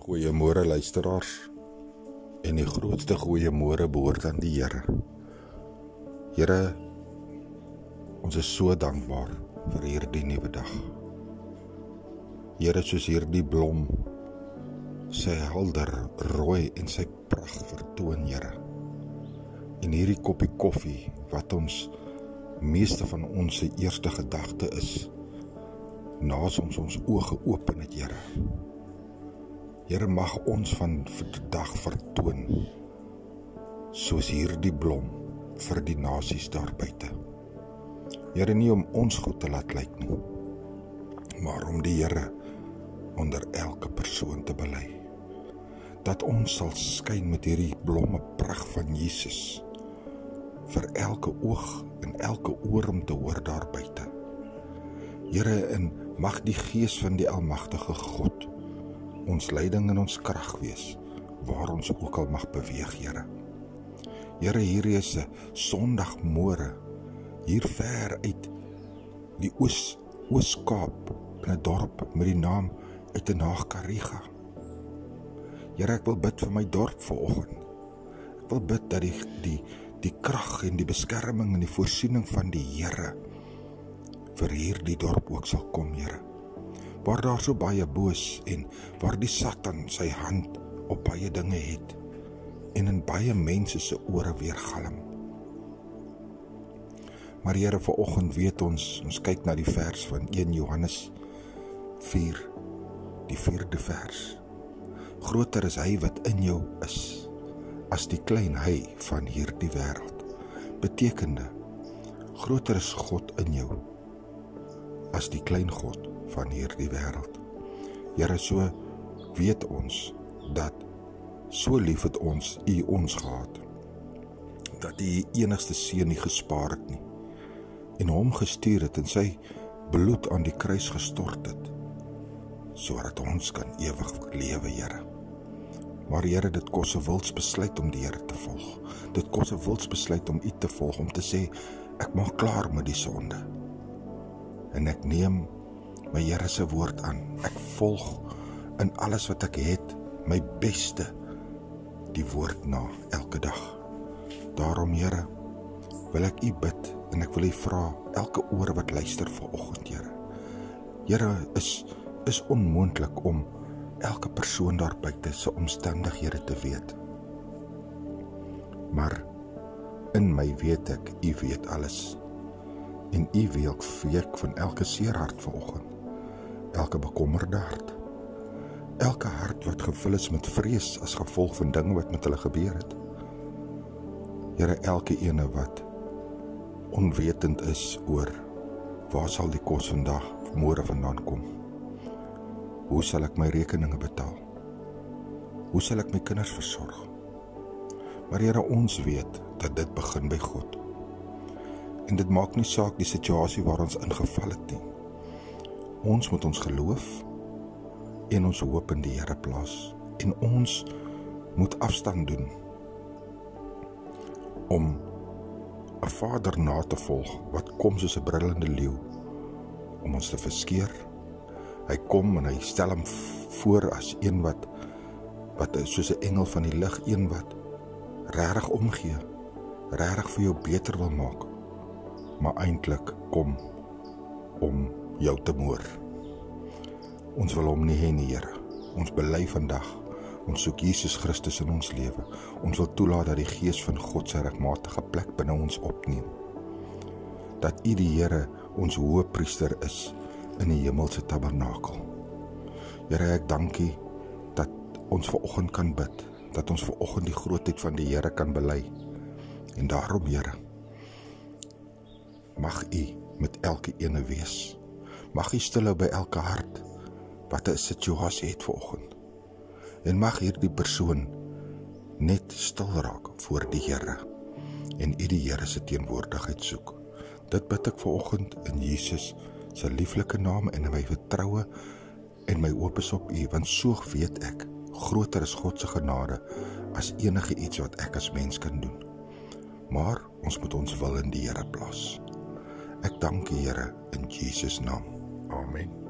Goeiemôre luisteraars, en die grootste goeiemôre behoort aan die Here. Here, ons is so dankbaar vir hierdie nuwe dag. Here, soos hierdie blom, sy helder, rooi en sy pragt vertoon, Here. En hierdie koppie koffie, wat ons meeste van ons eerste gedagte is, naas ons oë geopen het, Here. Here, mag ons van vandag vertoon, soos hierdie blom vir die nasies daar buite. Here, nie om ons goed te laat lyk nie, maar om die Here onder elke persoon te bely. Dat ons sal skyn met hierdie blomme pragt van Jesus, vir elke oog en elke oor om te hoor daar buite. Here, en mag die Gees van die Almagtige God ons leiding en ons krag wees, waar ons ook al mag beweeg, Here. Here, hier is 'n Sondagmôre, hier ver uit die Oos-Kaap, in 'n dorp met die naam Uitenhage-Kariga. Here, ek wil bid vir my dorp vanoggend. Ek wil bid dat die krag en die beskerming en die voorsiening van die Here vir hierdie dorp ook sal kom, Here. Waar daar so baie boos en waar die Satan sy hand op baie dinge het en in baie mense se ore weergalm. Maar Here, vanoggend weet ons kyk na die vers van 1 Johannes 4, die 4de vers. Groter is hy wat in jou is, as die klein hy van hierdie wêreld. Betekende, groter is God in jou, as die klein God van hierdie wêreld. Here, so weet ons, dat so lief het ons U ons gehad, dat U enigste seun nie gespaar het nie, en hom gestuur het en sy bloed aan die kruis gestort het, sodat ons kan ewig lewe, Here. Maar Here, dit kos 'n wilsbesluit om die Here te volg. Dit kos 'n wilsbesluit om U te volg, om te sê, ek maak klaar met die sonde. En ek neem my Here se woord aan. Ek volg in alles wat ek het, my beste, die woord na, elke dag. Daarom, Here, wil ek U bid, en ek wil U vra, elke oor wat luister vanoggend, Here. Here, is onmoontlik om elke persoon daar buite se omstandighede te weet. Maar in my weet ek, U weet alles. En U weet van elke seer hart vanoggend, elke bekommerde hart, elke hart wat gevul is met vrees as gevolg van dinge wat met hulle gebeur het. Here, elke ene wat onwetend is oor waar sal die kos vandag of môre vandaan kom. Hoe sal ek my rekeninge betaal? Hoe sal ek my kinders versorg? Maar Here, ons weet dat dit begin by God. En dit maak nie saak die situasie waar ons ingeval het nie. Ons moet ons geloof en ons hoop in die Here plaas. En ons moet afstand doen om 'n Vader na te volg wat kom soos 'n brullende leeu om ons te verskeer. Hy kom en hy stel hom voor as een wat soos 'n engel van die lig, een wat regtig omgee, regtig vir jou beter wil maak, maar eintlik kom om jou te moor. Ons wil hom nie hê nie, Here. Ons bely vandag, ons soek Jesus Christus in ons lewe. Ons wil toelaat dat die Gees van God sy regmatige plek binne ons opneem. Dat U die Here ons hoëpriester is in die hemelse tabernakel. Here, ek dank U dat ons vanoggend kan bid, dat ons vanoggend die grootheid van die Here kan bely. En daarom, Here, mag U met elke ene wees. Mag U stil hou by elke hart wat 'n situasie het vanoggend. En mag hierdie persoon net stil raak voor die Here en U die Here se teenwoordigheid soek. Dit bid ek vanoggend in Jesus se lieflike naam en in my vertroue en my hoop is op U, want so weet ek, groter is God se genade as enige iets wat ek as mens kan doen. Maar ons moet ons wil in die Here plaas. Ek dank U, Here, in Jesus naam. Amen.